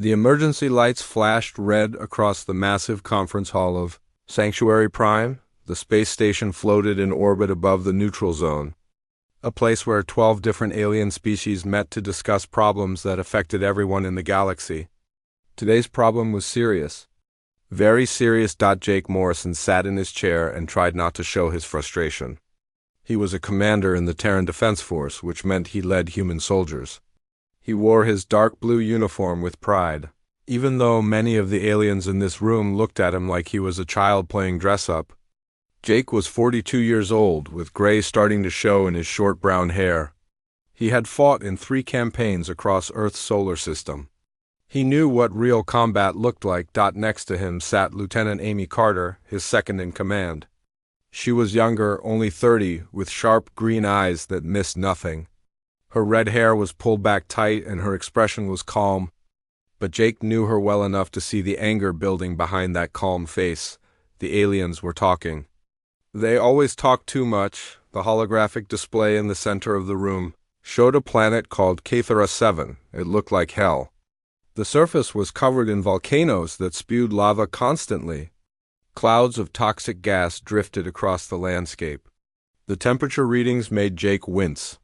The emergency lights flashed red across the massive conference hall of Sanctuary Prime. The space station floated in orbit above the neutral zone, a place where 12 different alien species met to discuss problems that affected everyone in the galaxy. Today's problem was serious. Very serious. Jake Morrison sat in his chair and tried not to show his frustration. He was a commander in the Terran Defense Force, which meant he led human soldiers. He wore his dark blue uniform with pride, even though many of the aliens in this room looked at him like he was a child playing dress-up. Jake was 42 years old, with gray starting to show in his short brown hair. He had fought in 3 campaigns across Earth's solar system. He knew what real combat looked like. Next to him sat Lieutenant Amy Carter, his second in command. She was younger, only 30, with sharp green eyes that missed nothing. Her red hair was pulled back tight and her expression was calm, but Jake knew her well enough to see the anger building behind that calm face. The aliens were talking. They always talk too much. The holographic display in the center of the room showed a planet called Cathara 7. It looked like hell. The surface was covered in volcanoes that spewed lava constantly. Clouds of toxic gas drifted across the landscape. The temperature readings made Jake wince.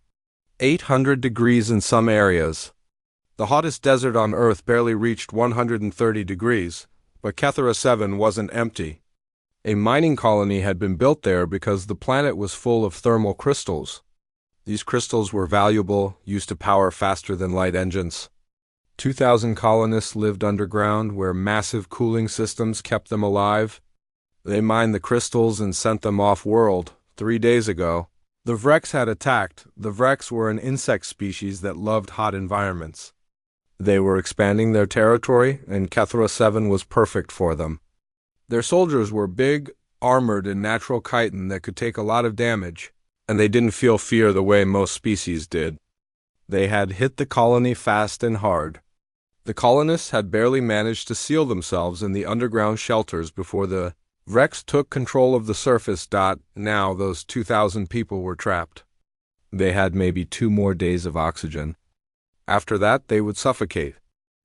800 degrees in some areas. The hottest desert on Earth barely reached 130 degrees, but Cathara 7 wasn't empty. A mining colony had been built there because the planet was full of thermal crystals. These crystals were valuable, used to power faster-than-light engines. 2,000 colonists lived underground, where massive cooling systems kept them alive. They mined the crystals and sent them off-world 3 days ago. The Vrex had attacked. The Vrex were an insect species that loved hot environments. They were expanding their territory, and Cathara 7 was perfect for them. Their soldiers were big, armored, and natural chitin that could take a lot of damage, and they didn't feel fear the way most species did. They had hit the colony fast and hard. The colonists had barely managed to seal themselves in the underground shelters before the Vrex took control of the surface. Now those 2,000 people were trapped. They had maybe 2 more days of oxygen. After that, they would suffocate.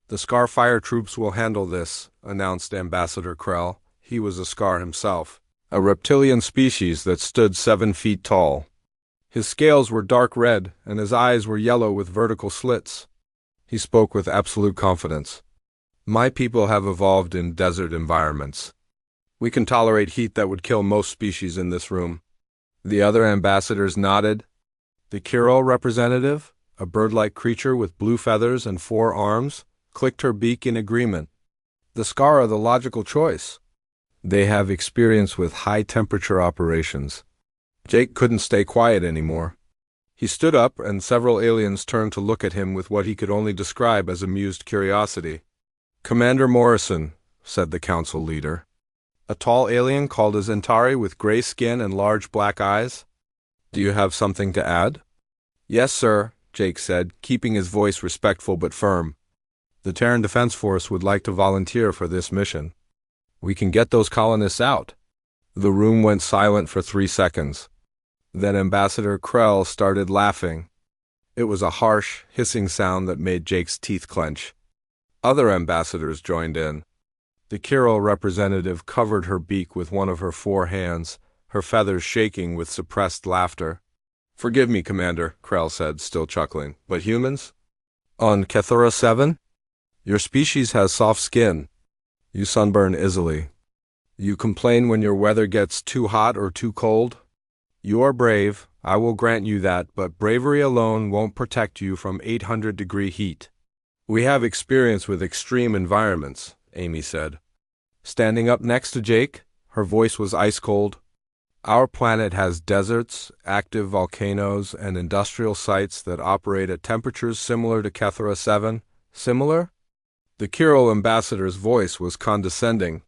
The Scar Fire troops will handle this, announced Ambassador Krell. He was a Scar himself, a reptilian species that stood 7 feet tall. His scales were dark red, and his eyes were yellow with vertical slits. He spoke with absolute confidence. My people have evolved in desert environments. We can tolerate heat that would kill most species in this room. The other ambassadors nodded. The Kiro representative, a bird-like creature with blue feathers and 4 arms, clicked her beak in agreement. The Scar are the logical choice. They have experience with high-temperature operations. Jake couldn't stay quiet anymore. He stood up, and several aliens turned to look at him with what he could only describe as amused curiosity. "Commander Morrison," said the council leader. A tall alien called a Zentari with gray skin and large black eyes. "Do you have something to add?" "Yes, sir," Jake said, keeping his voice respectful but firm. "The Terran Defense Force would like to volunteer for this mission. We can get those colonists out." The room went silent for 3 seconds. Then Ambassador Krell started laughing. It was a harsh, hissing sound that made Jake's teeth clench. Other ambassadors joined in. The Kiro representative covered her beak with one of her 4 hands, her feathers shaking with suppressed laughter. "Forgive me, Commander," Krell said, still chuckling, "but humans? On Cathara 7? Your species has soft skin. You sunburn easily. You complain when your weather gets too hot or too cold. You are brave, I will grant you that, but bravery alone won't protect you from 800-degree heat." "We have experience with extreme environments," Amy said. Standing up next to Jake, her voice was ice-cold. "Our planet has deserts, active volcanoes, and industrial sites that operate at temperatures similar to Cathara 7. Similar?" The Kiro ambassador's voice was condescending.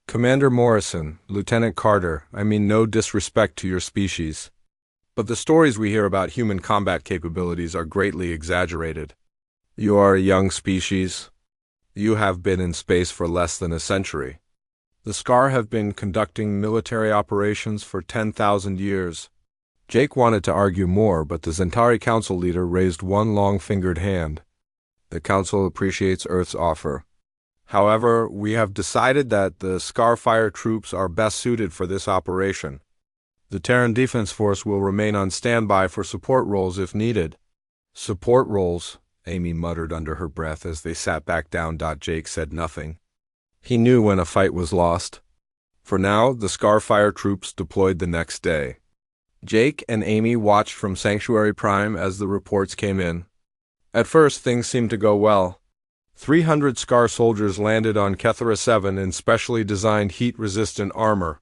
"Commander Morrison, Lieutenant Carter, I mean no disrespect to your species, but the stories we hear about human combat capabilities are greatly exaggerated. You are a young species. You have been in space for less than a century. The Scar have been conducting military operations for 10,000 years. Jake wanted to argue more, but the Zentari council leader raised one long-fingered hand. The Council appreciates Earth's offer. However, we have decided that the Starfire troops are best suited for this operation. The Terran Defense Force will remain on standby for support roles if needed. Support roles, Amy muttered under her breath as they sat back down. Jake said nothing. He knew when a fight was lost. For now, the Starfire troops deployed the next day. Jake and Amy watched from Sanctuary Prime as the reports came in. At first, things seemed to go well. 300 Scar soldiers landed on Kethera 7 in specially designed heat-resistant armor.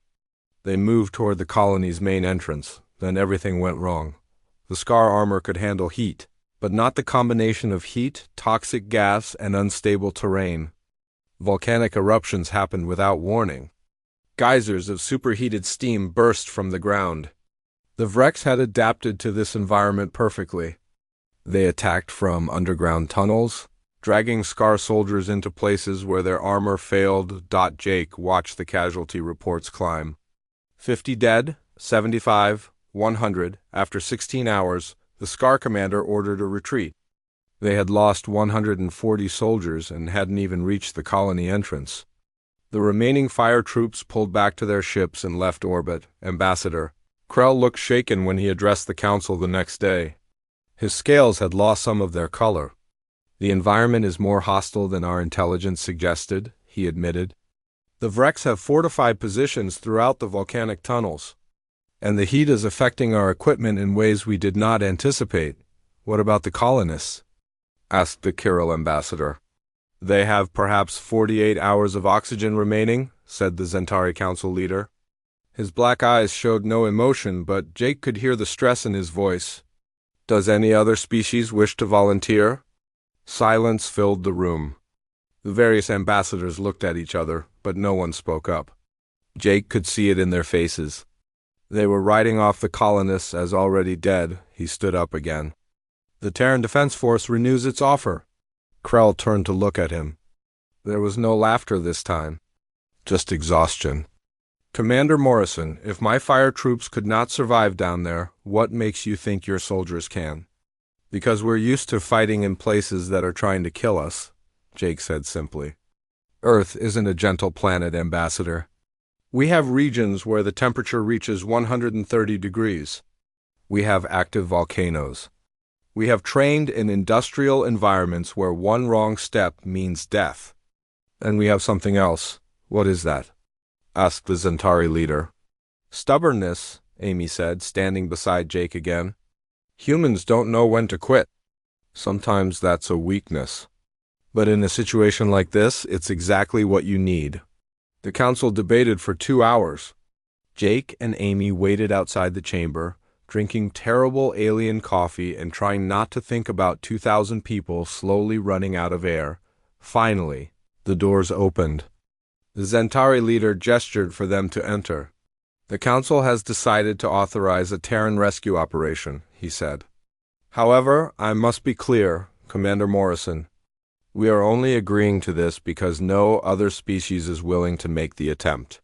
They moved toward the colony's main entrance. Then everything went wrong. The Scar armor could handle heat, but not the combination of heat, toxic gas, and unstable terrain. Volcanic eruptions happened without warning. Geysers of superheated steam burst from the ground. The Vrex had adapted to this environment perfectly. They attacked from underground tunnels, dragging Scar soldiers into places where their armor failed. Jake watched the casualty reports climb. 50 dead, 75, 100. After 16 hours, the Scar commander ordered a retreat. They had lost 140 soldiers and hadn't even reached the colony entrance. The remaining fire troops pulled back to their ships and left orbit. Ambassador Krell looked shaken when he addressed the Council the next day. His scales had lost some of their color. The environment is more hostile than our intelligence suggested, he admitted. The Vrex have fortified positions throughout the volcanic tunnels, and the heat is affecting our equipment in ways we did not anticipate. What about the colonists? Asked the Kirill ambassador. They have perhaps 48 hours of oxygen remaining, said the Zentari Council leader. His black eyes showed no emotion, but Jake could hear the stress in his voice. Does any other species wish to volunteer? Silence filled the room. The various ambassadors looked at each other, but no one spoke up. Jake could see it in their faces. They were writing off the colonists as already dead. He stood up again. The Terran Defense Force renews its offer. Krell turned to look at him. There was no laughter this time, just exhaustion. Commander Morrison, if my fire troops could not survive down there, what makes you think your soldiers can? Because we're used to fighting in places that are trying to kill us, Jake said simply. Earth isn't a gentle planet, Ambassador. We have regions where the temperature reaches 130 degrees. We have active volcanoes. We have trained in industrial environments where one wrong step means death. And we have something else. What is that? Asked the Zentari leader. Stubbornness, Amy said, standing beside Jake again. Humans don't know when to quit. Sometimes that's a weakness. But in a situation like this, it's exactly what you need. The council debated for 2 hours. Jake and Amy waited outside the chamber, drinking terrible alien coffee and trying not to think about 2,000 people slowly running out of air. Finally, the doors opened. The Zentari leader gestured for them to enter. The council has decided to authorize a Terran rescue operation, he said. However, I must be clear, Commander Morrison. We are only agreeing to this because no other species is willing to make the attempt.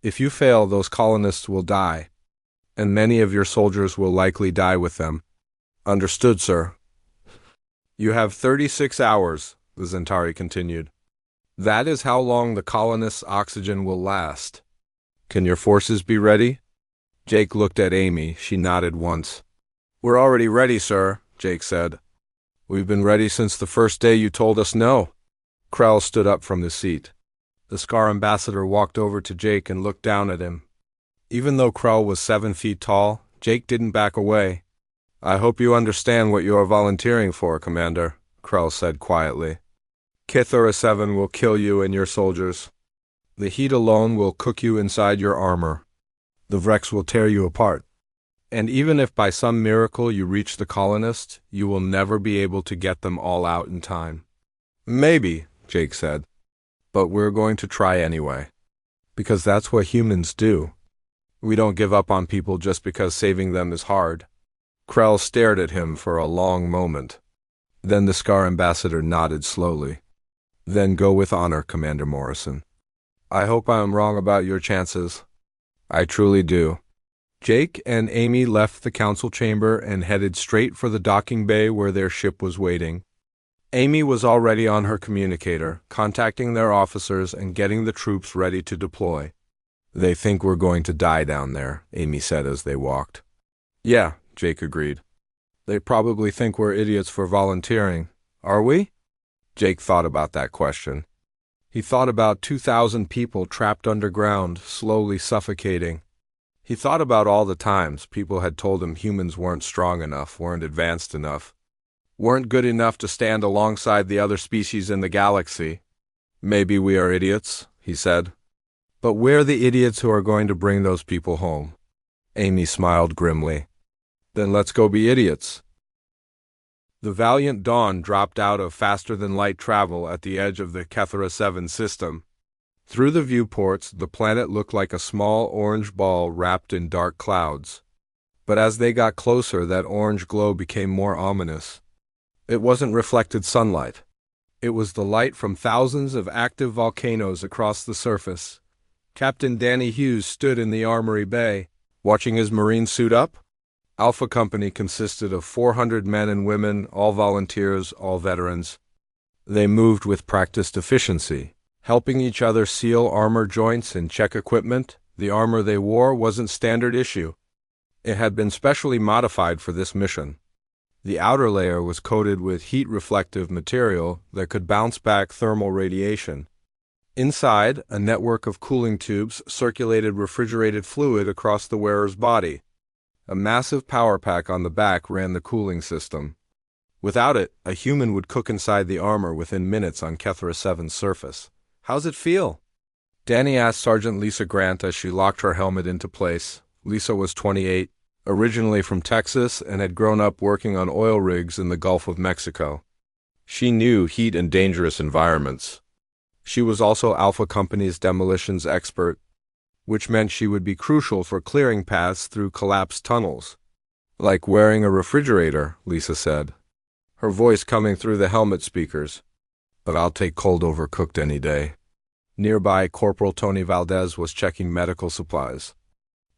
If you fail, those colonists will die, and many of your soldiers will likely die with them. Understood, sir. You have 36 hours, the Zentari continued. That is how long the colonists' oxygen will last. Can your forces be ready? Jake looked at Amy. She nodded once. We're already ready, sir, Jake said. We've been ready since the first day you told us no. Krell stood up from his seat. The Scar ambassador walked over to Jake and looked down at him. Even though Krell was 7 feet tall, Jake didn't back away. I hope you understand what you are volunteering for, Commander, Krell said quietly. Kethera 7 will kill you and your soldiers. The heat alone will cook you inside your armor. The Vrex will tear you apart. And even if by some miracle you reach the colonists, you will never be able to get them all out in time. Maybe, Jake said. But we're going to try anyway. Because that's what humans do. We don't give up on people just because saving them is hard. Krell stared at him for a long moment. Then the Scar ambassador nodded slowly. Then go with honor, Commander Morrison. I hope I am wrong about your chances. I truly do. Jake and Amy left the council chamber and headed straight for the docking bay where their ship was waiting. Amy was already on her communicator, contacting their officers and getting the troops ready to deploy. "They think we're going to die down there," Amy said as they walked. "Yeah," Jake agreed. "They probably think we're idiots for volunteering. Are we?" Jake thought about that question. He thought about 2,000 people trapped underground, slowly suffocating. He thought about all the times people had told him humans weren't strong enough, weren't advanced enough, weren't good enough to stand alongside the other species in the galaxy. "Maybe we are idiots," he said. "But we're the idiots who are going to bring those people home." Amy smiled grimly. "Then let's go be idiots." The Valiant Dawn dropped out of faster-than-light travel at the edge of the Kethera 7 system. Through the viewports, the planet looked like a small orange ball wrapped in dark clouds. But as they got closer, that orange glow became more ominous. It wasn't reflected sunlight. It was the light from thousands of active volcanoes across the surface. Captain Danny Hughes stood in the armory bay, watching his Marine suit up. Alpha Company consisted of 400 men and women, all volunteers, all veterans. They moved with practiced efficiency, helping each other seal armor joints and check equipment. The armor they wore wasn't standard issue. It had been specially modified for this mission. The outer layer was coated with heat-reflective material that could bounce back thermal radiation. Inside, a network of cooling tubes circulated refrigerated fluid across the wearer's body. A massive power pack on the back ran the cooling system. Without it, a human would cook inside the armor within minutes on Kethera 7's surface. "How's it feel?" Danny asked Sergeant Lisa Grant as she locked her helmet into place. Lisa was 28, originally from Texas, and had grown up working on oil rigs in the Gulf of Mexico. She knew heat and dangerous environments. She was also Alpha Company's demolitions expert, which meant she would be crucial for clearing paths through collapsed tunnels. "Like wearing a refrigerator," Lisa said, her voice coming through the helmet speakers. "But I'll take cold over cooked any day." Nearby, Corporal Tony Valdez was checking medical supplies.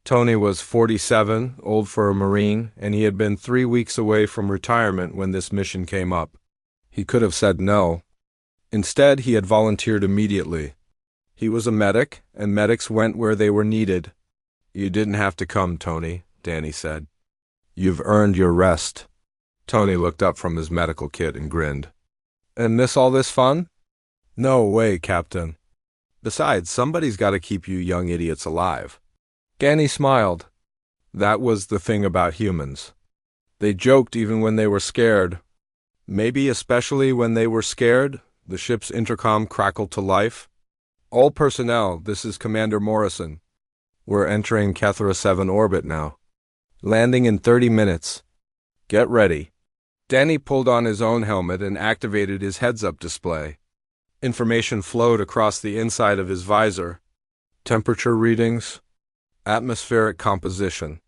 Tony was 47, old for a Marine, and he had been 3 weeks away from retirement when this mission came up. He could have said no. Instead, he had volunteered immediately. He was a medic, and medics went where they were needed. "You didn't have to come, Tony," Danny said. "You've earned your rest." Tony looked up from his medical kit and grinned. "And miss all this fun?" "No way, Captain. Besides, somebody's got to keep you young idiots alive." Danny smiled. That was the thing about humans. They joked even when they were scared. Maybe especially when they were scared, the ship's intercom crackled to life. "All personnel, this is Commander Morrison. We're entering Kethera 7 orbit now. Landing in 30 minutes. Get ready." Danny pulled on his own helmet and activated his heads-up display. Information flowed across the inside of his visor. Temperature readings, atmospheric composition,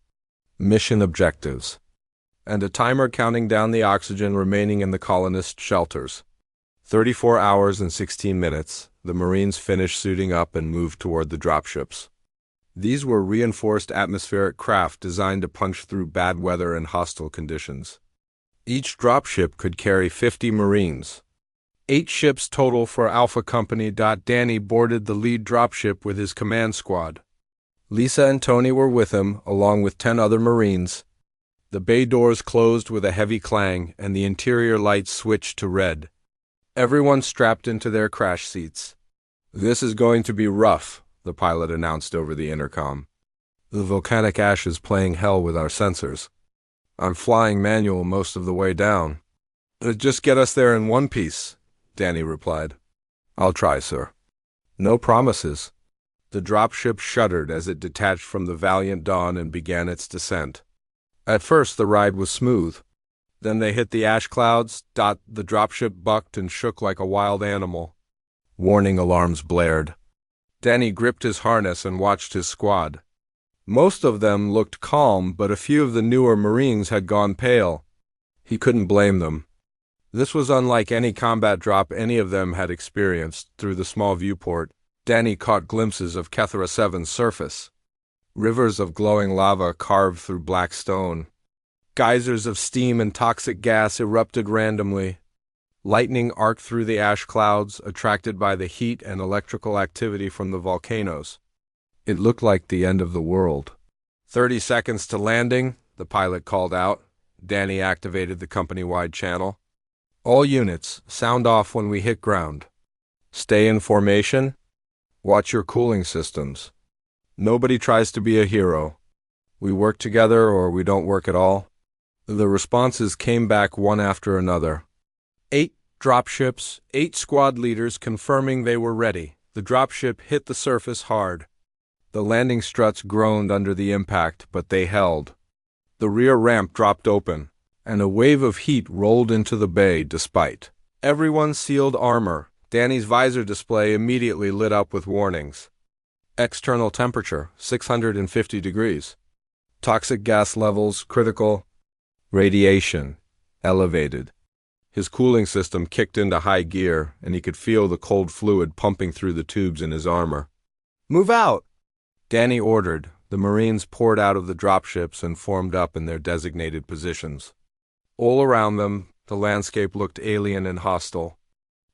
mission objectives, and a timer counting down the oxygen remaining in the colonist shelters. 34 hours and 16 minutes, the Marines finished suiting up and moved toward the dropships. These were reinforced atmospheric craft designed to punch through bad weather and hostile conditions. Each dropship could carry 50 Marines. 8 ships total for Alpha Company. Danny boarded the lead dropship with his command squad. Lisa and Tony were with him, along with 10 other Marines. The bay doors closed with a heavy clang, and the interior lights switched to red. Everyone strapped into their crash seats. "This is going to be rough," the pilot announced over the intercom. "The volcanic ash is playing hell with our sensors. I'm flying manual most of the way down." "Just get us there in one piece," Danny replied. "I'll try, sir." No promises. The dropship shuddered as it detached from the Valiant Dawn and began its descent. At first the ride was smooth. Then they hit the ash clouds. The dropship bucked and shook like a wild animal. Warning alarms blared. Danny gripped his harness and watched his squad. Most of them looked calm, but a few of the newer Marines had gone pale. He couldn't blame them. This was unlike any combat drop any of them had experienced. Through the small viewport, Danny caught glimpses of Kethera 7's surface. Rivers of glowing lava carved through black stone. Geysers of steam and toxic gas erupted randomly. Lightning arced through the ash clouds, attracted by the heat and electrical activity from the volcanoes. It looked like the end of the world. 30 seconds to landing, the pilot called out. Danny activated the company-wide channel. All units, sound off when we hit ground. Stay in formation. Watch your cooling systems. Nobody tries to be a hero. We work together or we don't work at all. The responses came back one after another. 8 dropships, 8 squad leaders confirming they were ready. The dropship hit the surface hard. The landing struts groaned under the impact, but they held. The rear ramp dropped open, and a wave of heat rolled into the bay despite everyone's sealed armor. Danny's visor display immediately lit up with warnings. External temperature, 650 degrees. Toxic gas levels, critical. Radiation, elevated. His cooling system kicked into high gear, and he could feel the cold fluid pumping through the tubes in his armor. "Move out!" Danny ordered. The Marines poured out of the dropships and formed up in their designated positions. All around them, the landscape looked alien and hostile.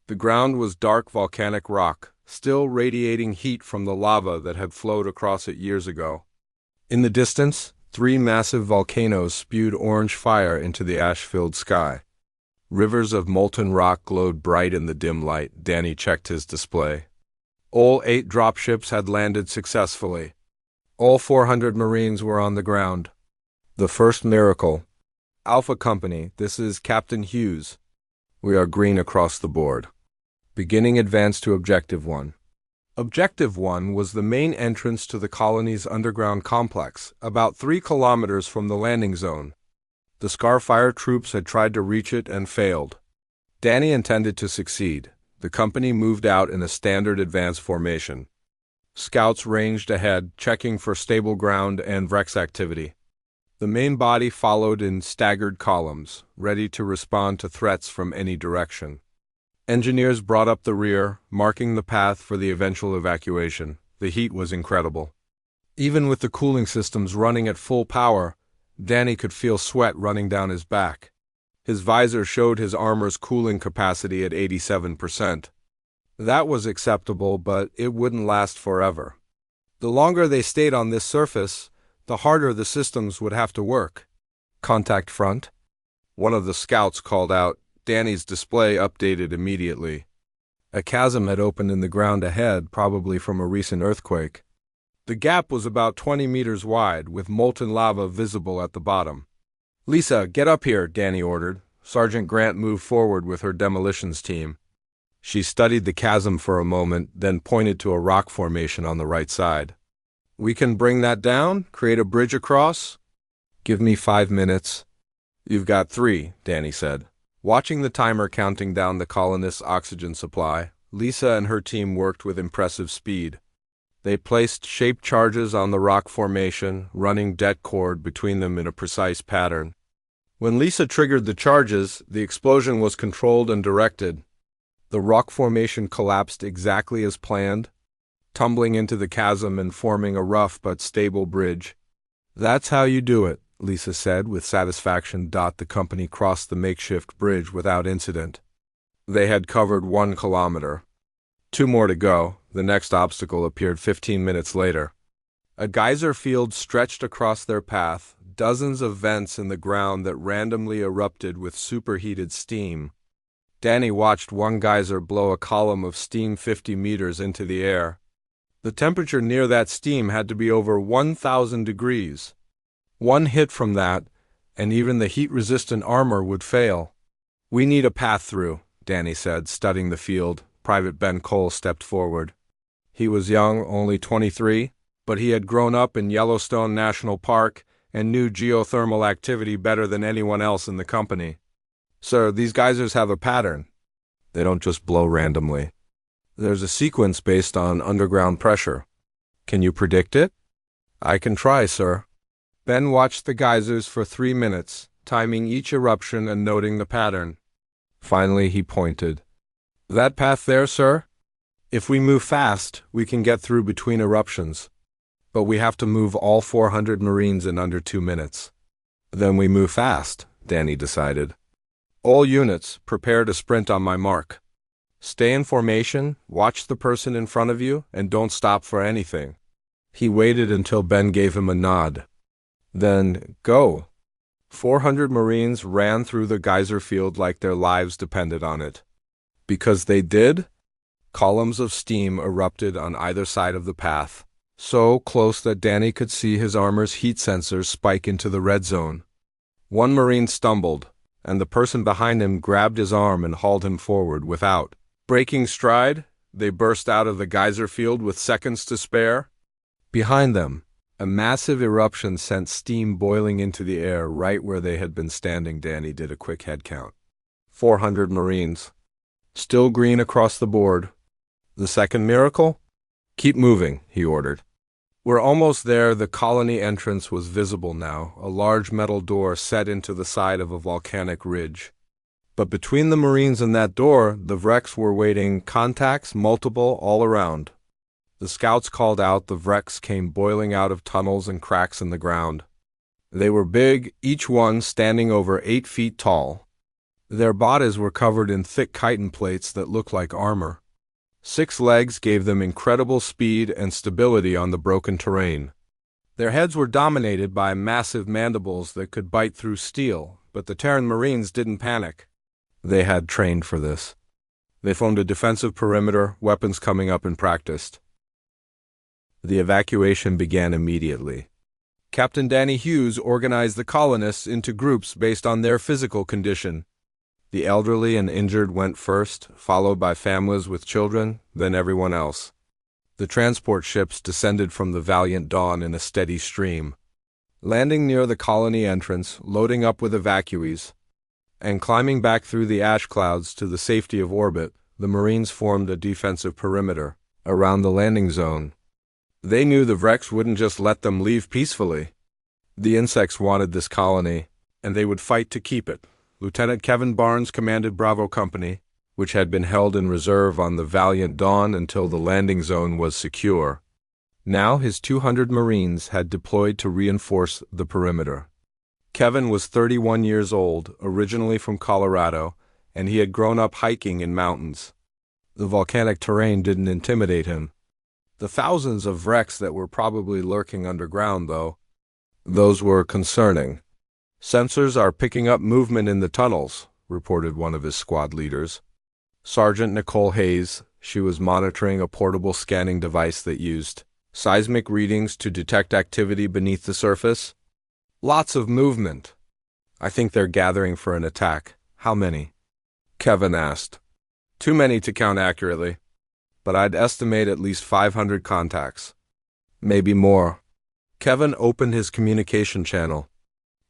The ground was dark volcanic rock, still radiating heat from the lava that had flowed across it years ago. In the distance, 3 massive volcanoes spewed orange fire into the ash-filled sky. Rivers of molten rock glowed bright in the dim light. Danny checked his display. All 8 dropships had landed successfully. All 400 Marines were on the ground. The first miracle. Alpha Company, this is Captain Hughes. We are green across the board. Beginning advance to Objective 1. Objective 1 was the main entrance to the colony's underground complex, about 3 kilometers from the landing zone. The Scarfire troops had tried to reach it and failed. Danny intended to succeed. The company moved out in a standard advance formation. Scouts ranged ahead, checking for stable ground and Vrex activity. The main body followed in staggered columns, ready to respond to threats from any direction. Engineers brought up the rear, marking the path for the eventual evacuation. The heat was incredible. Even with the cooling systems running at full power, Danny could feel sweat running down his back. His visor showed his armor's cooling capacity at 87%. That was acceptable, but it wouldn't last forever. The longer they stayed on this surface, the harder the systems would have to work. Contact front? One of the scouts called out. Danny's display updated immediately. A chasm had opened in the ground ahead, probably from a recent earthquake. The gap was about 20 meters wide, with molten lava visible at the bottom. "Lisa, get up here," Danny ordered. Sergeant Grant moved forward with her demolitions team. She studied the chasm for a moment, then pointed to a rock formation on the right side. "We can bring that down? Create a bridge across?" "Give me 5 minutes." "You've got 3, Danny said. Watching the timer counting down the colonists' oxygen supply, Lisa and her team worked with impressive speed. They placed shaped charges on the rock formation, running det cord between them in a precise pattern. When Lisa triggered the charges, the explosion was controlled and directed. The rock formation collapsed exactly as planned, tumbling into the chasm and forming a rough but stable bridge. "That's how you do it," Lisa said with satisfaction. The company crossed the makeshift bridge without incident. They had covered 1 kilometer. 2 more to go. The next obstacle appeared 15 minutes later. A geyser field stretched across their path, dozens of vents in the ground that randomly erupted with superheated steam. Danny watched one geyser blow a column of steam 50 meters into the air. The temperature near that steam had to be over 1,000 degrees. One hit from that, and even the heat-resistant armor would fail. "We need a path through," Danny said, studying the field. Private Ben Cole stepped forward. He was young, only 23, but he had grown up in Yellowstone National Park and knew geothermal activity better than anyone else in the company. "Sir, these geysers have a pattern. They don't just blow randomly. There's a sequence based on underground pressure. Can you predict it?" "I can try, sir." Ben watched the geysers for 3 minutes, timing each eruption and noting the pattern. Finally, he pointed. "That path there, sir? If we move fast, we can get through between eruptions. But we have to move all 400 Marines in under 2 minutes. "Then we move fast," Danny decided. All units, prepare to sprint on my mark. Stay in formation, watch the person in front of you, and don't stop for anything. He waited until Ben gave him a nod. Then, go. 400 Marines ran through the geyser field like their lives depended on it. Because they did, columns of steam erupted on either side of the path, so close that Danny could see his armor's heat sensors spike into the red zone. One Marine stumbled, and the person behind him grabbed his arm and hauled him forward without breaking stride. They burst out of the geyser field with seconds to spare. Behind them, a massive eruption sent steam boiling into the air right where they had been standing. Danny did a quick head count. 400 Marines. Still green across the board. The second miracle? Keep moving, he ordered. We're almost there. The colony entrance was visible now, a large metal door set into the side of a volcanic ridge. But between the Marines and that door, the Vrex were waiting, contacts multiple all around. The scouts called out. The Vrex came boiling out of tunnels and cracks in the ground. They were big, each one standing over 8 feet tall. Their bodies were covered in thick chitin plates that looked like armor. 6 legs gave them incredible speed and stability on the broken terrain. Their heads were dominated by massive mandibles that could bite through steel, but the Terran Marines didn't panic. They had trained for this. They formed a defensive perimeter, weapons coming up and practiced. The evacuation began immediately. Captain Danny Hughes organized the colonists into groups based on their physical condition. The elderly and injured went first, followed by families with children, then everyone else. The transport ships descended from the Valiant Dawn in a steady stream, landing near the colony entrance, loading up with evacuees, and climbing back through the ash clouds to the safety of orbit. The Marines formed a defensive perimeter around the landing zone. They knew the Vrex wouldn't just let them leave peacefully. The insects wanted this colony, and they would fight to keep it. Lieutenant Kevin Barnes commanded Bravo Company, which had been held in reserve on the Valiant Dawn until the landing zone was secure. Now his 200 Marines had deployed to reinforce the perimeter. Kevin was 31 years old, originally from Colorado, and he had grown up hiking in mountains. The volcanic terrain didn't intimidate him. The thousands of Vrex that were probably lurking underground, though, those were concerning. Sensors are picking up movement in the tunnels, reported one of his squad leaders. Sergeant Nicole Hayes, she was monitoring a portable scanning device that used seismic readings to detect activity beneath the surface. Lots of movement. I think they're gathering for an attack. How many? Kevin asked. Too many to count accurately, but I'd estimate at least 500 contacts. Maybe more. Kevin opened his communication channel.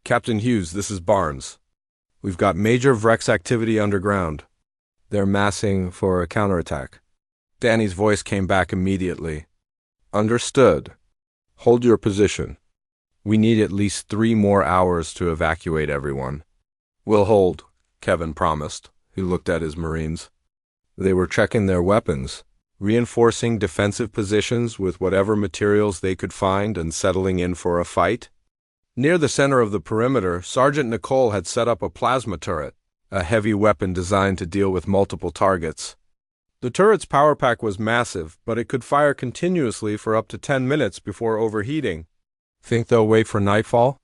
Captain Hughes, this is Barnes. We've got major Vrex activity underground. They're massing for a counterattack. Danny's voice came back immediately. Understood. Hold your position. We need at least 3 more hours to evacuate everyone. We'll hold, Kevin promised. He looked at his Marines. They were checking their weapons, reinforcing defensive positions with whatever materials they could find and settling in for a fight. Near the center of the perimeter, Sergeant Nicole had set up a plasma turret, a heavy weapon designed to deal with multiple targets. The turret's power pack was massive, but it could fire continuously for up to 10 minutes before overheating. Think they'll wait for nightfall?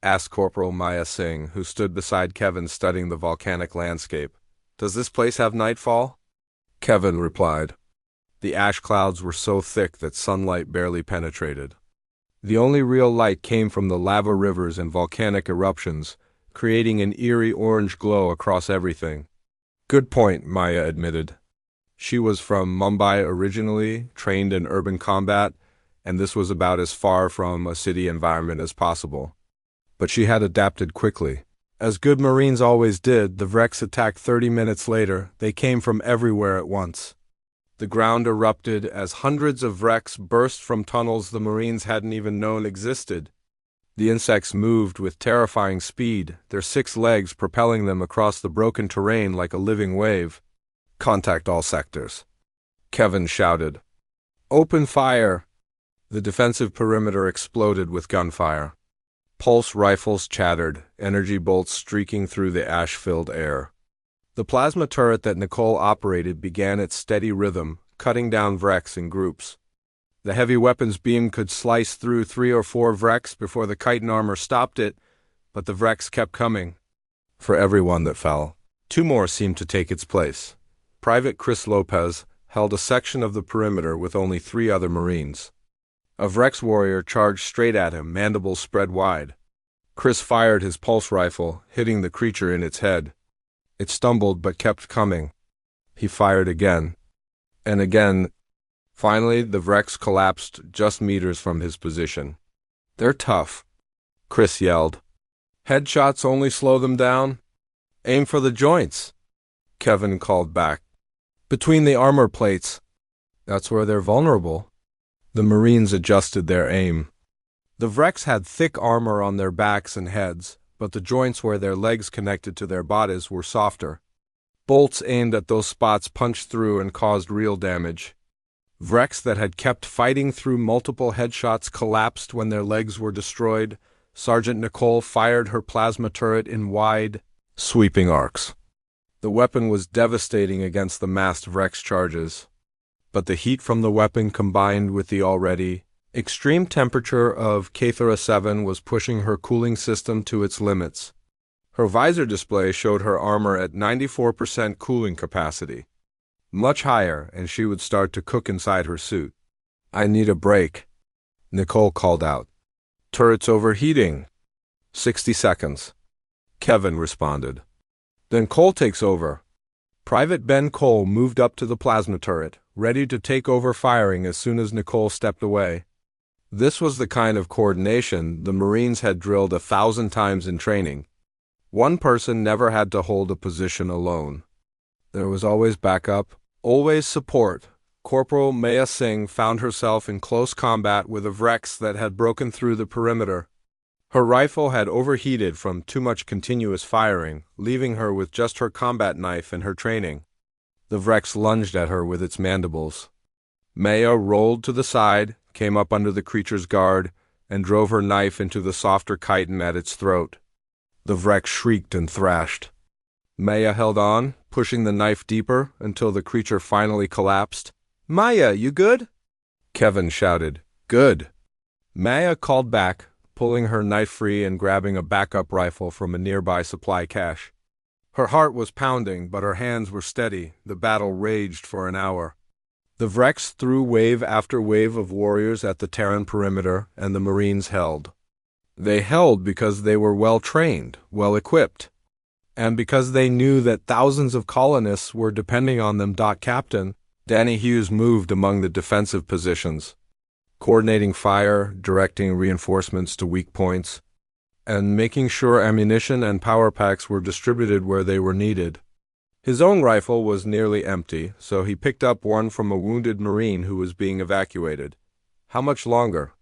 Asked Corporal Maya Singh, who stood beside Kevin studying the volcanic landscape. Does this place have nightfall? Kevin replied. The ash clouds were so thick that sunlight barely penetrated. The only real light came from the lava rivers and volcanic eruptions, creating an eerie orange glow across everything. Good point, Maya admitted. She was from Mumbai originally, trained in urban combat, and this was about as far from a city environment as possible. But she had adapted quickly. As good Marines always did, the Vrex attacked 30 minutes later. They came from everywhere at once. The ground erupted as hundreds of Vrex burst from tunnels the Marines hadn't even known existed. The insects moved with terrifying speed, their 6 legs propelling them across the broken terrain like a living wave. Contact all sectors. Kevin shouted. Open fire! The defensive perimeter exploded with gunfire. Pulse rifles chattered, energy bolts streaking through the ash-filled air. The plasma turret that Nicole operated began its steady rhythm, cutting down Vrex in groups. The heavy weapons beam could slice through 3 or 4 Vrex before the chitin armor stopped it, but the Vrex kept coming. For every one that fell, 2 more seemed to take its place. Private Chris Lopez held a section of the perimeter with only 3 other Marines. A Vrex warrior charged straight at him, mandibles spread wide. Chris fired his pulse rifle, hitting the creature in its head. It stumbled but kept coming. He fired again, and again. Finally, the Vrex collapsed just meters from his position. "They're tough," Chris yelled. "Headshots only slow them down. Aim for the joints," Kevin called back. "Between the armor plates. That's where they're vulnerable." The Marines adjusted their aim. The Vrex had thick armor on their backs and heads, but the joints where their legs connected to their bodies were softer. Bolts aimed at those spots punched through and caused real damage. Vrex that had kept fighting through multiple headshots collapsed when their legs were destroyed. Sergeant Nicole fired her plasma turret in wide, sweeping arcs. The weapon was devastating against the massed Vrex charges, but the heat from the weapon combined with the already extreme temperature of Cathara 7 was pushing her cooling system to its limits. Her visor display showed her armor at 94% cooling capacity. Much higher, and she would start to cook inside her suit. "I need a break," Nicole called out. "Turret's overheating." 60 seconds, Kevin responded. "Then Cole takes over." Private Ben Cole moved up to the plasma turret, ready to take over firing as soon as Nicole stepped away. This was the kind of coordination the Marines had drilled 1,000 times in training. One person never had to hold a position alone. There was always backup, always support. Corporal Maya Singh found herself in close combat with a Vrex that had broken through the perimeter. Her rifle had overheated from too much continuous firing, leaving her with just her combat knife and her training. The Vrex lunged at her with its mandibles. Maya rolled to the side, came up under the creature's guard, and drove her knife into the softer chitin at its throat. The Vrex shrieked and thrashed. Maya held on, pushing the knife deeper until the creature finally collapsed. "Maya, you good?" Kevin shouted. "Good." Maya called back, pulling her knife free and grabbing a backup rifle from a nearby supply cache. Her heart was pounding, but her hands were steady. The battle raged for an hour. The Vrex threw wave after wave of warriors at the Terran perimeter, and the Marines held. They held because they were well-trained, well-equipped, and because they knew that thousands of colonists were depending on them. Captain Danny Hughes moved among the defensive positions, coordinating fire, directing reinforcements to weak points, and making sure ammunition and power packs were distributed where they were needed. His own rifle was nearly empty, so he picked up one from a wounded Marine who was being evacuated. "How much longer?"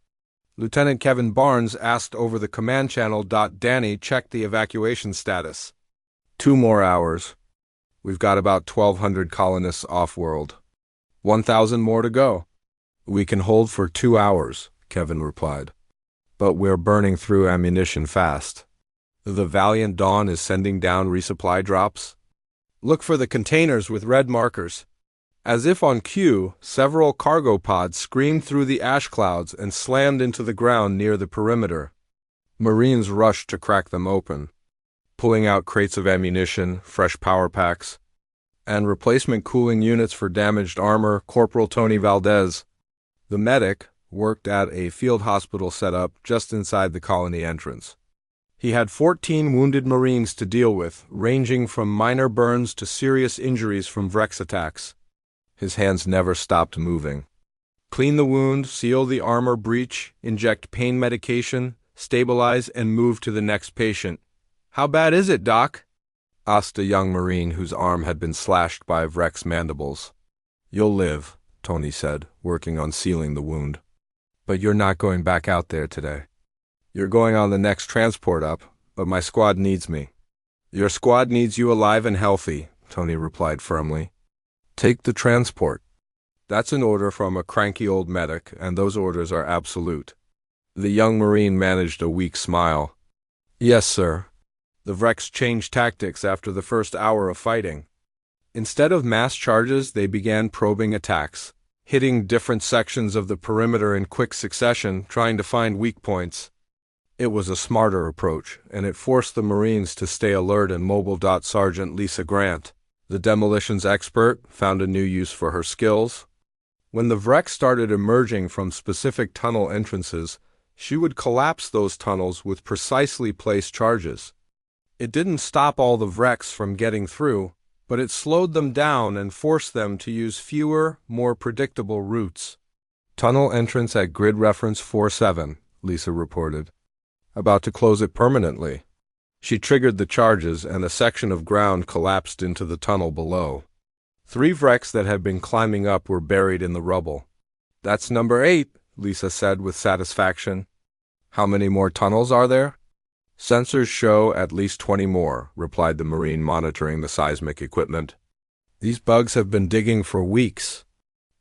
Lieutenant Kevin Barnes asked over the command channel. Danny checked the evacuation status. 2 more hours. We've got about 1,200 colonists off-world. 1,000 more to go. "We can hold for 2 hours, Kevin replied. "But we're burning through ammunition fast. The Valiant Dawn is sending down resupply drops. Look for the containers with red markers." As if on cue, several cargo pods screamed through the ash clouds and slammed into the ground near the perimeter. Marines rushed to crack them open, pulling out crates of ammunition, fresh power packs, and replacement cooling units for damaged armor. Corporal Tony Valdez, the medic, worked at a field hospital set up just inside the colony entrance. He had 14 wounded Marines to deal with, ranging from minor burns to serious injuries from Vrex attacks. His hands never stopped moving. Clean the wound, seal the armor breach, inject pain medication, stabilize, and move to the next patient. "How bad is it, Doc?" asked a young Marine whose arm had been slashed by Vrex mandibles. "You'll live," Tony said, working on sealing the wound. "But you're not going back out there today. You're going on the next transport up, but my squad needs me." "Your squad needs you alive and healthy," Tony replied firmly. "Take the transport." That's an order from a cranky old medic, and those orders are absolute. The young Marine managed a weak smile. Yes, sir. The Vrex changed tactics after the first hour of fighting. Instead of mass charges, they began probing attacks, hitting different sections of the perimeter in quick succession, trying to find weak points. It was a smarter approach, and it forced the Marines to stay alert and mobile. Sergeant Lisa Grant, the demolitions expert, found a new use for her skills. When the Vrex started emerging from specific tunnel entrances, she would collapse those tunnels with precisely placed charges. It didn't stop all the Vrex from getting through, but it slowed them down and forced them to use fewer, more predictable routes. Tunnel entrance at grid reference 47, Lisa reported. About to close it permanently. She triggered the charges and a section of ground collapsed into the tunnel below. 3 Vrex that had been climbing up were buried in the rubble. That's number 8, Lisa said with satisfaction. How many more tunnels are there? Sensors show at least 20 more, replied the Marine monitoring the seismic equipment. These bugs have been digging for weeks.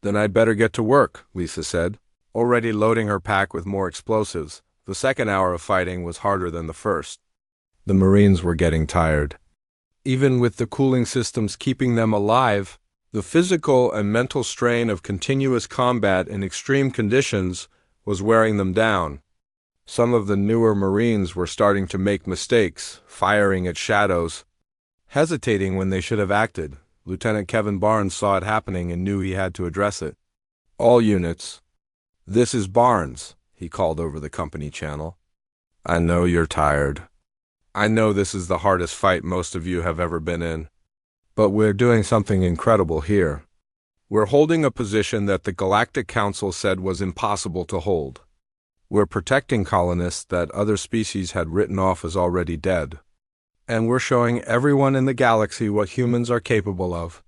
Then I'd better get to work, Lisa said, already loading her pack with more explosives. The second hour of fighting was harder than the first. The Marines were getting tired. Even with the cooling systems keeping them alive, the physical and mental strain of continuous combat in extreme conditions was wearing them down. Some of the newer Marines were starting to make mistakes, firing at shadows, hesitating when they should have acted. Lieutenant Kevin Barnes saw it happening and knew he had to address it. All units. This is Barnes, he called over the company channel. I know you're tired. I know this is the hardest fight most of you have ever been in. But we're doing something incredible here. We're holding a position that the Galactic Council said was impossible to hold. We're protecting colonists that other species had written off as already dead. And we're showing everyone in the galaxy what humans are capable of.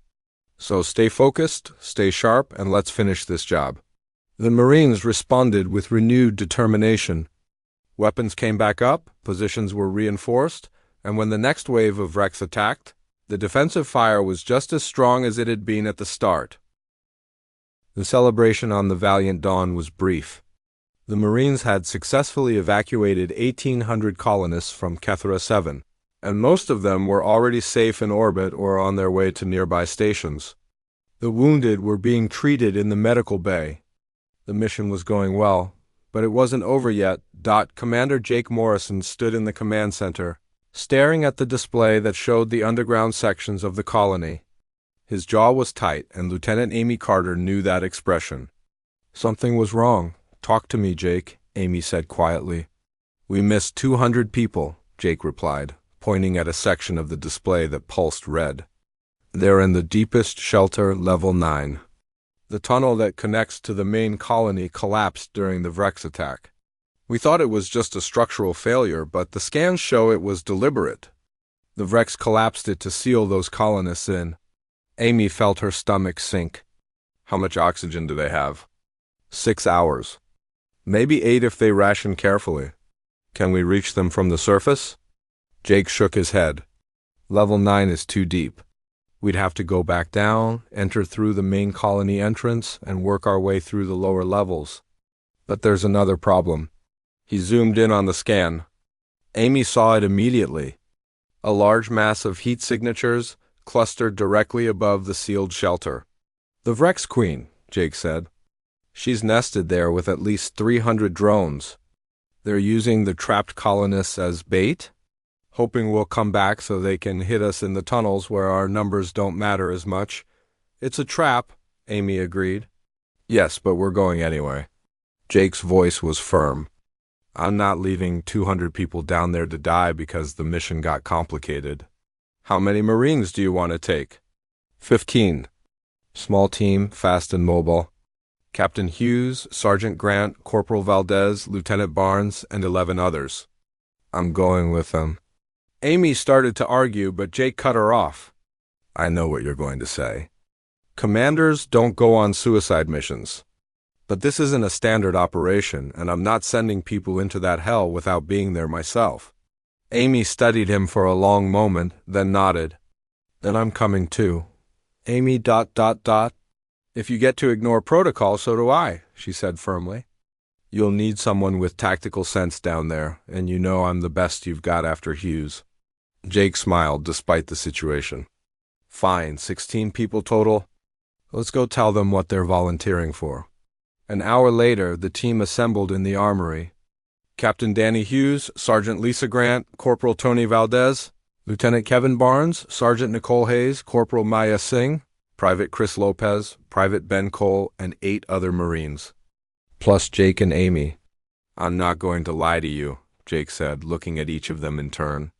So stay focused, stay sharp, and let's finish this job. The Marines responded with renewed determination. Weapons came back up, positions were reinforced, and when the next wave of Vrex attacked, the defensive fire was just as strong as it had been at the start. The celebration on the Valiant Dawn was brief. The Marines had successfully evacuated 1,800 colonists from Kethra 7, and most of them were already safe in orbit or on their way to nearby stations. The wounded were being treated in the medical bay. The mission was going well, but it wasn't over yet. Commander Jake Morrison stood in the command center, staring at the display that showed the underground sections of the colony. His jaw was tight, and Lieutenant Amy Carter knew that expression. Something was wrong. Talk to me, Jake, Amy said quietly. We missed 200 people, Jake replied, pointing at a section of the display that pulsed red. They're in the deepest shelter, level 9. The tunnel that connects to the main colony collapsed during the Vrex attack. We thought it was just a structural failure, but the scans show it was deliberate. The Vrex collapsed it to seal those colonists in. Amy felt her stomach sink. How much oxygen do they have? 6 hours. Maybe 8 if they ration carefully. Can we reach them from the surface? Jake shook his head. Level 9 is too deep. We'd have to go back down, enter through the main colony entrance, and work our way through the lower levels. But there's another problem. He zoomed in on the scan. Amy saw it immediately. A large mass of heat signatures clustered directly above the sealed shelter. The Vrex Queen, Jake said. She's nested there with at least 300 drones. They're using the trapped colonists as bait, hoping we'll come back so they can hit us in the tunnels where our numbers don't matter as much. It's a trap, Amy agreed. Yes, but we're going anyway. Jake's voice was firm. I'm not leaving 200 people down there to die because the mission got complicated. How many Marines do you want to take? 15. Small team, fast and mobile. Captain Hughes, Sergeant Grant, Corporal Valdez, Lieutenant Barnes, and 11 others. I'm going with them. Amy started to argue, but Jake cut her off. I know what you're going to say. Commanders don't go on suicide missions. But this isn't a standard operation, and I'm not sending people into that hell without being there myself. Amy studied him for a long moment, then nodded. Then I'm coming too. Amy ... If you get to ignore protocol, so do I, she said firmly. You'll need someone with tactical sense down there, and you know I'm the best you've got after Hughes. Jake smiled despite the situation. Fine, 16 people total. Let's go tell them what they're volunteering for. An hour later, the team assembled in the armory. Captain Danny Hughes, Sergeant Lisa Grant, Corporal Tony Valdez, Lieutenant Kevin Barnes, Sergeant Nicole Hayes, Corporal Maya Singh, Private Chris Lopez, Private Ben Cole, and 8 other Marines. Plus Jake and Amy. I'm not going to lie to you, Jake said, looking at each of them in turn.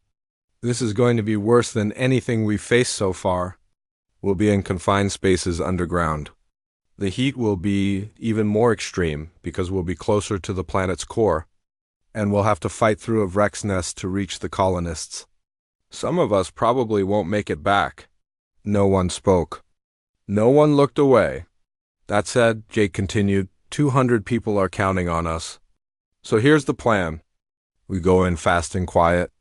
This is going to be worse than anything we've faced so far. We'll be in confined spaces underground. The heat will be even more extreme because we'll be closer to the planet's core, and we'll have to fight through a wreck's nest to reach the colonists. Some of us probably won't make it back. No one spoke. No one looked away. That said, Jake continued, 200 people are counting on us. So here's the plan. We go in fast and quiet.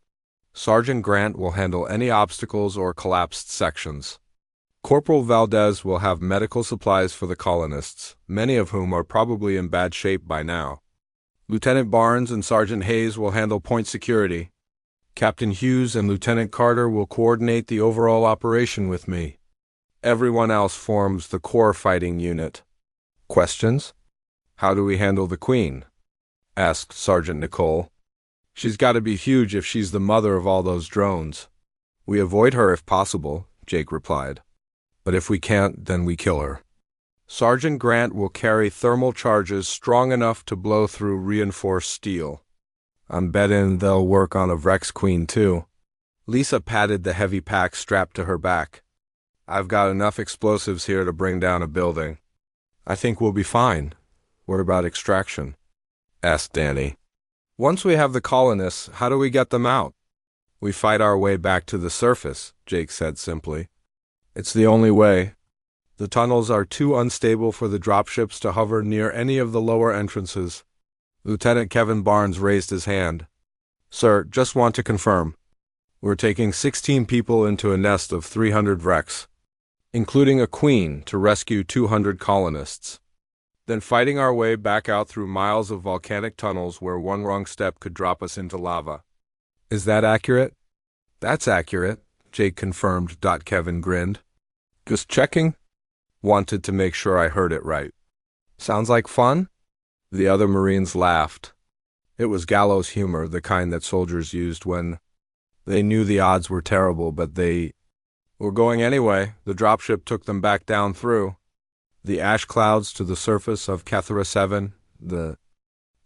Sergeant Grant will handle any obstacles or collapsed sections. Corporal Valdez will have medical supplies for the colonists, many of whom are probably in bad shape by now. Lieutenant Barnes and Sergeant Hayes will handle point security. Captain Hughes and Lieutenant Carter will coordinate the overall operation with me. Everyone else forms the core fighting unit. Questions? How do we handle the Queen? Asked Sergeant Nicole. She's got to be huge if she's the mother of all those drones. We avoid her if possible, Jake replied. But if we can't, then we kill her. Sergeant Grant will carry thermal charges strong enough to blow through reinforced steel. I'm betting they'll work on a Vrex Queen too. Lisa patted the heavy pack strapped to her back. I've got enough explosives here to bring down a building. I think we'll be fine. What about extraction? Asked Danny. Once we have the colonists, how do we get them out? We fight our way back to the surface, Jake said simply. It's the only way. The tunnels are too unstable for the dropships to hover near any of the lower entrances. Lieutenant Kevin Barnes raised his hand. Sir, just want to confirm. We're taking 16 people into a nest of 300 Vrex, including a Queen, to rescue 200 colonists. Then fighting our way back out through miles of volcanic tunnels where one wrong step could drop us into lava. Is that accurate? That's accurate, Jake confirmed. Kevin grinned. Just checking? Wanted to make sure I heard it right. Sounds like fun? The other Marines laughed. It was gallows humor, the kind that soldiers used when they knew the odds were terrible, but they were going anyway. The dropship took them back down through the ash clouds to the surface of Kethera 7. The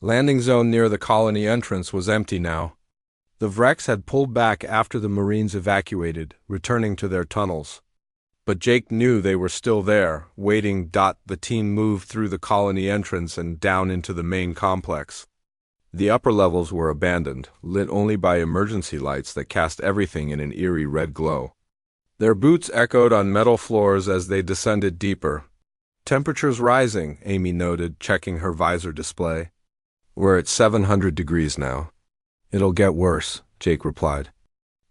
landing zone near the colony entrance was empty now. The Vrex had pulled back after the Marines evacuated, returning to their tunnels. But Jake knew they were still there, waiting. The team moved through the colony entrance and down into the main complex. The upper levels were abandoned, lit only by emergency lights that cast everything in an eerie red glow. Their boots echoed on metal floors as they descended deeper. Temperatures rising, Amy noted, checking her visor display. We're at 700 degrees now. It'll get worse, Jake replied.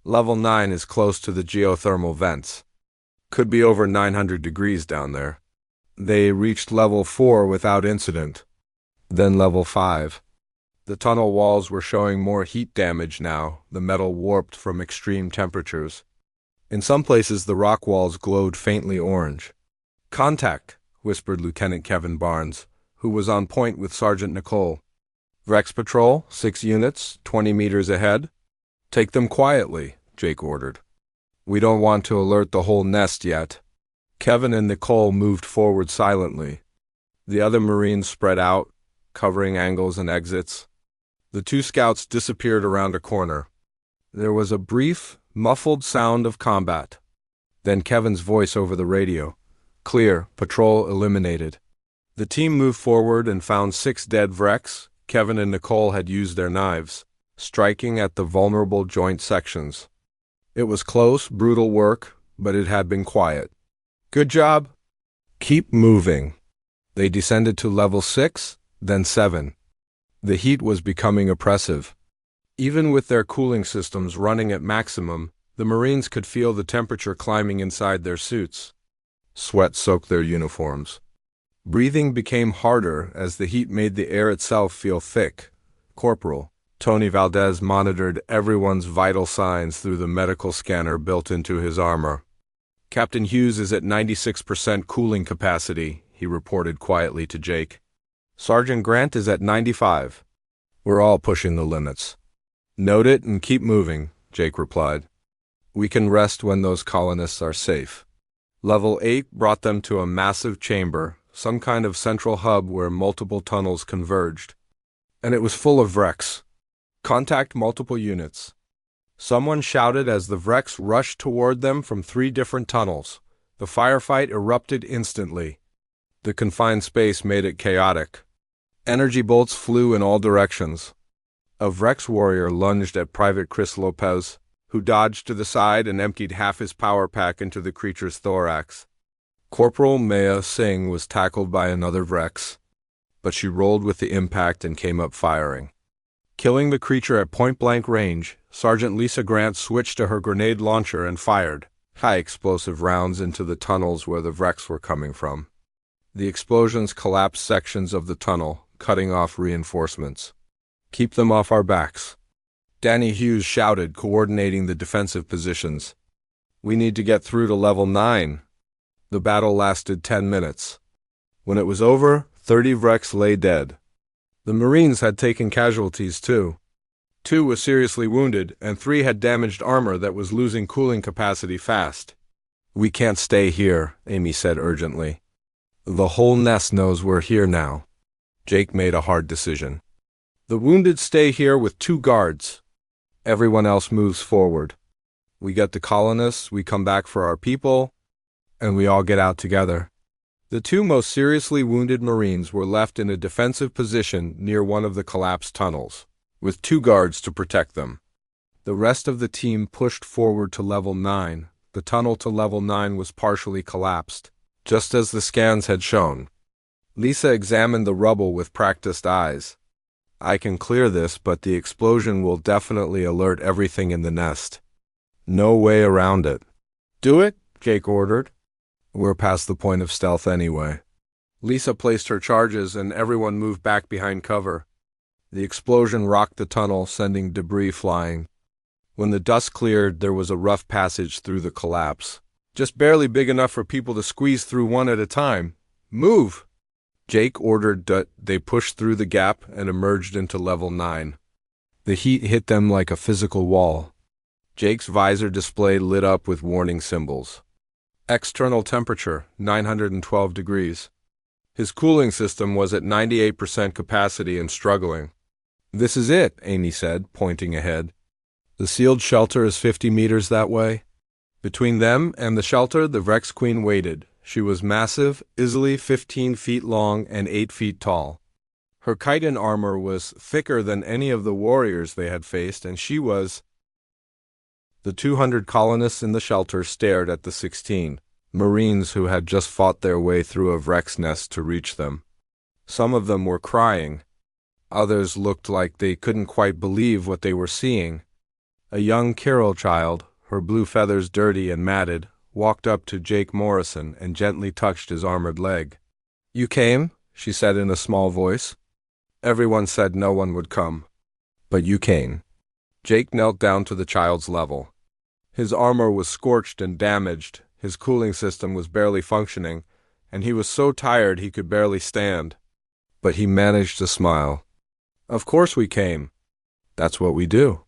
Level 9 is close to the geothermal vents. Could be over 900 degrees down there. They reached level 4 without incident. Then level 5. The tunnel walls were showing more heat damage now, the metal warped from extreme temperatures. In some places the rock walls glowed faintly orange. Contact, whispered Lieutenant Kevin Barnes, who was on point with Sergeant Nicole. Vrex Patrol, 6 units, 20 meters ahead. Take them quietly, Jake ordered. We don't want to alert the whole nest yet. Kevin and Nicole moved forward silently. The other Marines spread out, covering angles and exits. The 2 scouts disappeared around a corner. There was a brief, muffled sound of combat. Then Kevin's voice over the radio. Clear, patrol eliminated. The team moved forward and found 6 dead Vrex. Kevin and Nicole had used their knives, striking at the vulnerable joint sections. It was close, brutal work, but it had been quiet. Good job. Keep moving. They descended to level 6, then 7. The heat was becoming oppressive. Even with their cooling systems running at maximum, the Marines could feel the temperature climbing inside their suits. Sweat soaked their uniforms. Breathing became harder as the heat made the air itself feel thick. Corporal Tony Valdez monitored everyone's vital signs through the medical scanner built into his armor. Captain Hughes is at 96% cooling capacity, he reported quietly to Jake. Sergeant Grant is at 95. We're all pushing the limits. Note it and keep moving, Jake replied. We can rest when those colonists are safe. Level 8 brought them to a massive chamber, some kind of central hub where multiple tunnels converged. And it was full of wrecks. Contact multiple units. Someone shouted as the wrecks rushed toward them from 3 different tunnels. The firefight erupted instantly. The confined space made it chaotic. Energy bolts flew in all directions. A Vrex warrior lunged at Private Chris Lopez, who dodged to the side and emptied half his power pack into the creature's thorax. Corporal Maya Singh was tackled by another Vrex, but she rolled with the impact and came up firing. Killing the creature at point-blank range, Sergeant Lisa Grant switched to her grenade launcher and fired high-explosive rounds into the tunnels where the Vrex were coming from. The explosions collapsed sections of the tunnel, cutting off reinforcements. Keep them off our backs. Danny Hughes shouted, coordinating the defensive positions. We need to get through to level 9. The battle lasted 10 minutes. When it was over, 30 Vrex lay dead. The Marines had taken casualties too. 2 were seriously wounded, and 3 had damaged armor that was losing cooling capacity fast. We can't stay here, Amy said urgently. The whole nest knows we're here now. Jake made a hard decision. The wounded stay here with 2 guards. Everyone else moves forward. We get the colonists, we come back for our people, and we all get out together. The 2 most seriously wounded Marines were left in a defensive position near one of the collapsed tunnels, with 2 guards to protect them. The rest of the team pushed forward to level 9. The tunnel to level 9 was partially collapsed, just as the scans had shown. Lisa examined the rubble with practiced eyes. I can clear this, but the explosion will definitely alert everything in the nest. No way around it. Do it, Jake ordered. We're past the point of stealth anyway. Lisa placed her charges and everyone moved back behind cover. The explosion rocked the tunnel, sending debris flying. When the dust cleared, there was a rough passage through the collapse. Just barely big enough for people to squeeze through one at a time. Move! Jake ordered that they pushed through the gap and emerged into level 9. The heat hit them like a physical wall. Jake's visor display lit up with warning symbols. External temperature, 912 degrees. His cooling system was at 98% capacity and struggling. This is it, Amy said, pointing ahead. The sealed shelter is 50 meters that way. Between them and the shelter, the Vrex Queen waited. She was massive, easily 15 feet long and 8 feet tall. Her chitin armor was thicker than any of the warriors they had faced, and she was... The 200 colonists in the shelter stared at the 16 Marines who had just fought their way through a Vrex nest to reach them. Some of them were crying. Others looked like they couldn't quite believe what they were seeing. A young Carol child, her blue feathers dirty and matted, walked up to Jake Morrison and gently touched his armored leg. You came? She said in a small voice. Everyone said no one would come. But you came. Jake knelt down to the child's level. His armor was scorched and damaged, his cooling system was barely functioning, and he was so tired he could barely stand. But he managed to smile. Of course we came. That's what we do.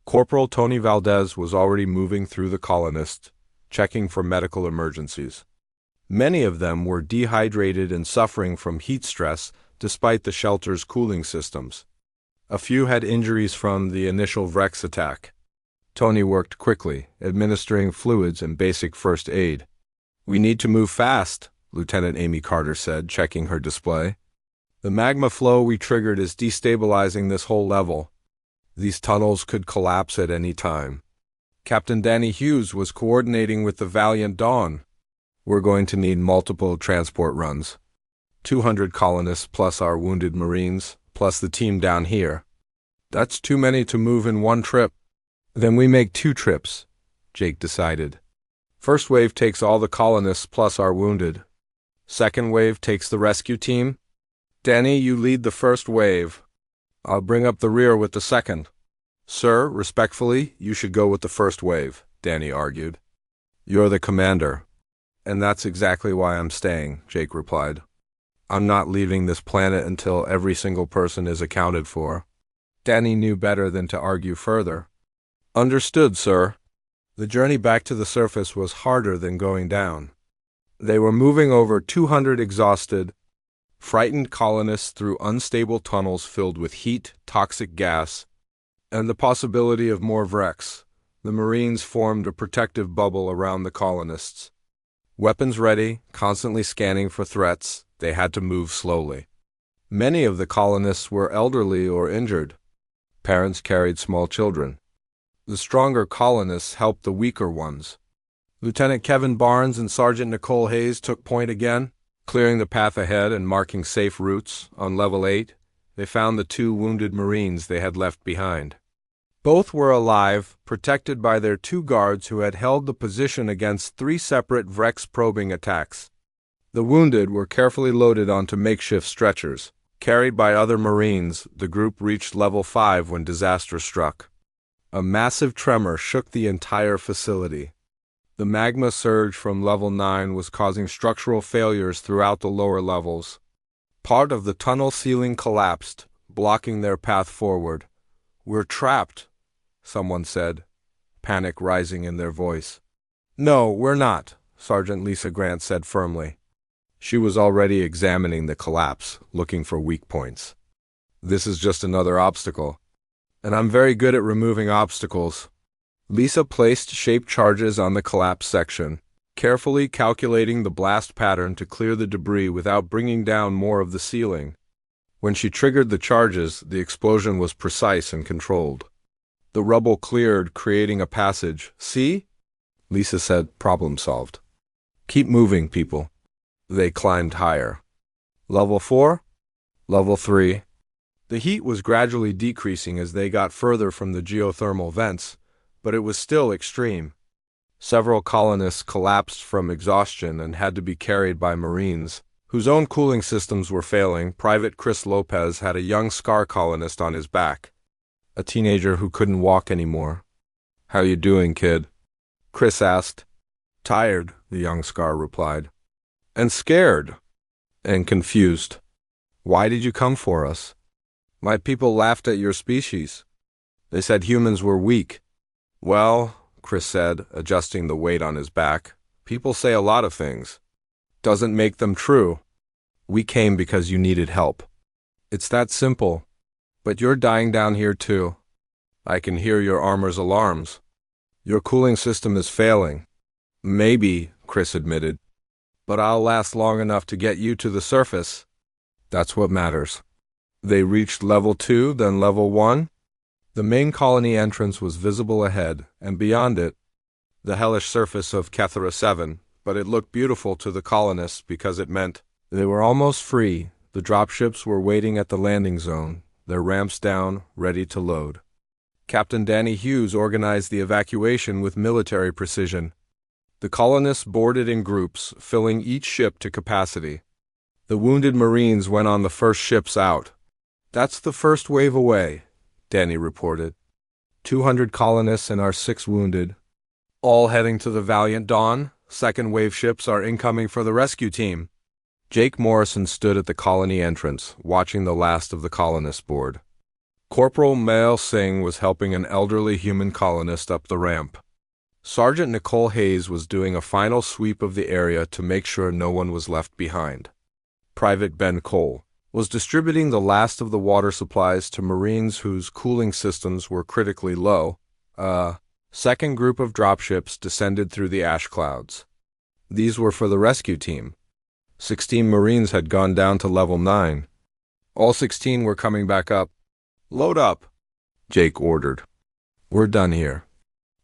Corporal Tony Valdez was already moving through the colonists, checking for medical emergencies. Many of them were dehydrated and suffering from heat stress despite the shelter's cooling systems. A few had injuries from the initial Vrex attack. Tony worked quickly, administering fluids and basic first aid. We need to move fast, Lieutenant Amy Carter said, checking her display. The magma flow we triggered is destabilizing this whole level. These tunnels could collapse at any time. Captain Danny Hughes was coordinating with the Valiant Dawn. We're going to need multiple transport runs. 200 colonists plus our wounded Marines, plus the team down here. That's too many to move in one trip. Then we make 2 trips, Jake decided. First wave takes all the colonists plus our wounded. Second wave takes the rescue team. Danny, you lead the first wave. I'll bring up the rear with the second. Sir, respectfully, you should go with the first wave, Danny argued. You're the commander. And that's exactly why I'm staying, Jake replied. I'm not leaving this planet until every single person is accounted for. Danny knew better than to argue further. Understood, sir. The journey back to the surface was harder than going down. They were moving over 200 exhausted, frightened colonists through unstable tunnels filled with heat, toxic gas, and the possibility of more wrecks. The Marines formed a protective bubble around the colonists. Weapons ready, constantly scanning for threats, they had to move slowly. Many of the colonists were elderly or injured. Parents carried small children. The stronger colonists helped the weaker ones. Lieutenant Kevin Barnes and Sergeant Nicole Hayes took point again, clearing the path ahead and marking safe routes. On level 8, they found the 2 wounded Marines they had left behind. Both were alive, protected by their 2 guards who had held the position against 3 separate Vrex probing attacks. The wounded were carefully loaded onto makeshift stretchers. Carried by other Marines, the group reached level 5 when disaster struck. A massive tremor shook the entire facility. The magma surge from level 9 was causing structural failures throughout the lower levels. Part of the tunnel ceiling collapsed, blocking their path forward. We're trapped, someone said, panic rising in their voice. No, we're not, Sergeant Lisa Grant said firmly. She was already examining the collapse, looking for weak points. This is just another obstacle. And I'm very good at removing obstacles. Lisa placed shaped charges on the collapse section, carefully calculating the blast pattern to clear the debris without bringing down more of the ceiling. When she triggered the charges, the explosion was precise and controlled. The rubble cleared, creating a passage. See? Lisa said, problem solved. Keep moving, people. They climbed higher. Level 4? Level 3. The heat was gradually decreasing as they got further from the geothermal vents, but it was still extreme. Several colonists collapsed from exhaustion and had to be carried by Marines, whose own cooling systems were failing. Private Chris Lopez had a young Scar colonist on his back, a teenager who couldn't walk anymore. How you doing, kid? Chris asked. Tired, the young Scar replied. And scared. And confused. Why did you come for us? My people laughed at your species. They said humans were weak. Well, Chris said, adjusting the weight on his back, people say a lot of things. Doesn't make them true. We came because you needed help. It's that simple. But you're dying down here too. I can hear your armor's alarms. Your cooling system is failing. Maybe, Chris admitted. But I'll last long enough to get you to the surface. That's what matters. They reached level 2, then level 1. The main colony entrance was visible ahead, and beyond it, the hellish surface of Kethera 7, but it looked beautiful to the colonists because it meant they were almost free. The dropships were waiting at the landing zone, their ramps down, ready to load. Captain Danny Hughes organized the evacuation with military precision. The colonists boarded in groups, filling each ship to capacity. The wounded Marines went on the first ships out. That's the first wave away, Danny reported. 200 colonists and our 6 wounded. All heading to the Valiant Dawn. Second wave ships are incoming for the rescue team. Jake Morrison stood at the colony entrance, watching the last of the colonists board. Corporal Mail Singh was helping an elderly human colonist up the ramp. Sergeant Nicole Hayes was doing a final sweep of the area to make sure no one was left behind. Private Ben Cole was distributing the last of the water supplies to Marines whose cooling systems were critically low. A second group of dropships descended through the ash clouds. These were for the rescue team. 16 Marines had gone down to level 9. All 16 were coming back up. Load up, Jake ordered. We're done here.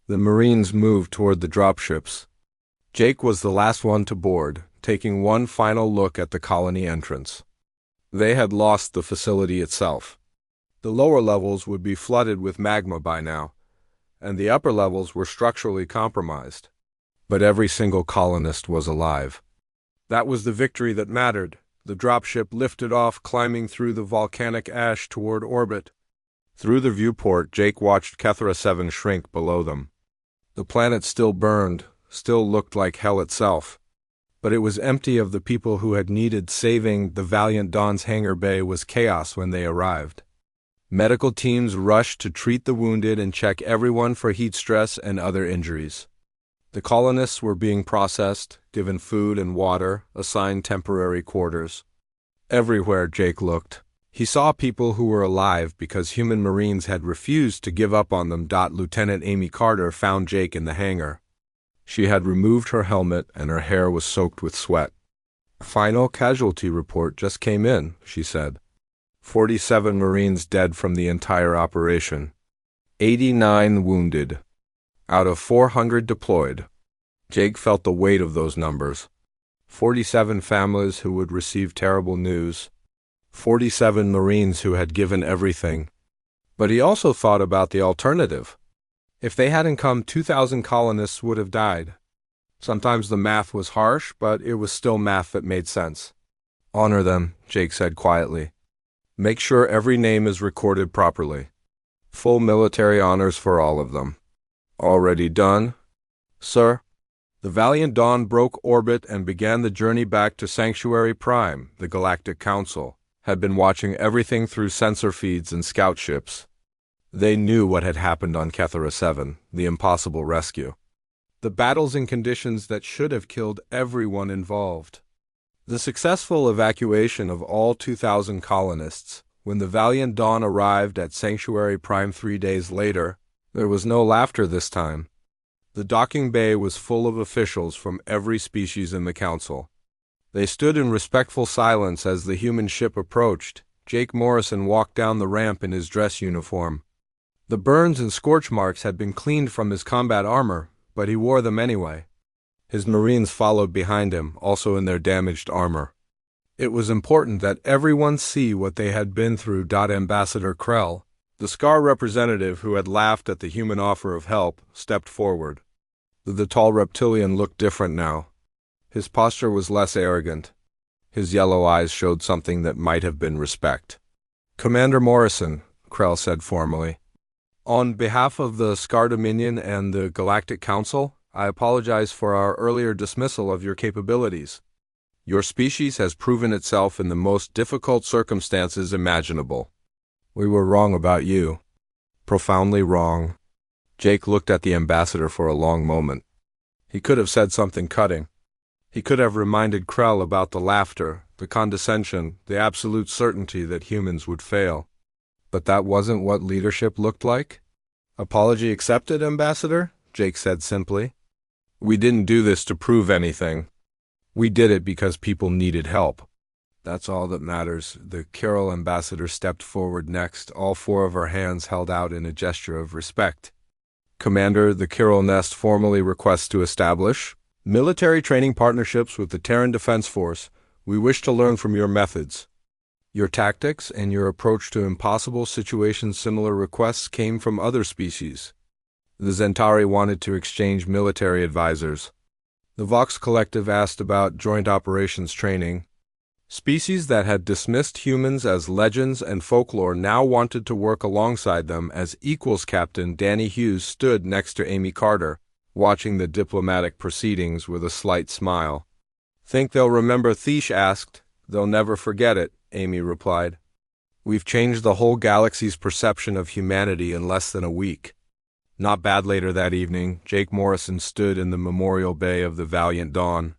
The Marines moved toward the dropships. Jake was the last one to board, taking one final look at the colony entrance. They had lost the facility itself. The lower levels would be flooded with magma by now, and the upper levels were structurally compromised. But every single colonist was alive. That was the victory that mattered. The dropship lifted off, climbing through the volcanic ash toward orbit. Through the viewport, Jake watched Kethra 7 shrink below them. The planet still burned, still looked like hell itself. But it was empty of the people who had needed saving. The Valiant Dawn's hangar bay was chaos when they arrived. Medical teams rushed to treat the wounded and check everyone for heat stress and other injuries. The colonists were being processed, given food and water, assigned temporary quarters. Everywhere Jake looked, he saw people who were alive because human Marines had refused to give up on them. Lieutenant Amy Carter found Jake in the hangar. She had removed her helmet and her hair was soaked with sweat. "Final casualty report just came in," she said. 47 Marines dead from the entire operation. 89 wounded. Out of 400 deployed. Jake felt the weight of those numbers. 47 families who would receive terrible news. 47 Marines who had given everything. But he also thought about the alternative. If they hadn't come, 2,000 colonists would have died. Sometimes the math was harsh, but it was still math that made sense. "Honor them," Jake said quietly. "Make sure every name is recorded properly. Full military honors for all of them." "Already done, sir?" The Valiant Dawn broke orbit and began the journey back to Sanctuary Prime. The Galactic Council had been watching everything through sensor feeds and scout ships. They knew what had happened on Kethra 7, the impossible rescue. The battles in conditions that should have killed everyone involved. The successful evacuation of all 2,000 colonists. When the Valiant Dawn arrived at Sanctuary Prime 3 days later, there was no laughter this time. The docking bay was full of officials from every species in the council. They stood in respectful silence as the human ship approached. Jake Morrison walked down the ramp in his dress uniform. The burns and scorch marks had been cleaned from his combat armor, but he wore them anyway. His Marines followed behind him, also in their damaged armor. It was important that everyone see what they had been through. Ambassador Krell, the Scar representative who had laughed at the human offer of help, stepped forward. The tall reptilian looked different now. His posture was less arrogant. His yellow eyes showed something that might have been respect. "Commander Morrison," Krell said formally. "On behalf of the Scar Dominion and the Galactic Council, I apologize for our earlier dismissal of your capabilities. Your species has proven itself in the most difficult circumstances imaginable. We were wrong about you. Profoundly wrong." Jake looked at the ambassador for a long moment. He could have said something cutting. He could have reminded Krell about the laughter, the condescension, the absolute certainty that humans would fail. But that wasn't what leadership looked like. "Apology accepted, Ambassador," Jake said simply. "We didn't do this to prove anything. We did it because people needed help. That's all that matters." The Kyril ambassador stepped forward next, all 4 of her hands held out in a gesture of respect. "Commander, the Kyril Nest formally requests to establish military training partnerships with the Terran Defense Force. We wish to learn from your methods, your tactics, and your approach to impossible situations. Similar requests came from other species. The Zentari wanted to exchange military advisors. The Vox Collective asked about joint operations training. Species that had dismissed humans as legends and folklore now wanted to work alongside them as equals. Captain Danny Hughes stood next to Amy Carter, watching the diplomatic proceedings with a slight smile. "Think they'll remember?" Thish asked. "They'll never forget it," Amy replied. "We've changed the whole galaxy's perception of humanity in less than a week." Not bad. Later that evening, Jake Morrison stood in the memorial bay of the Valiant Dawn.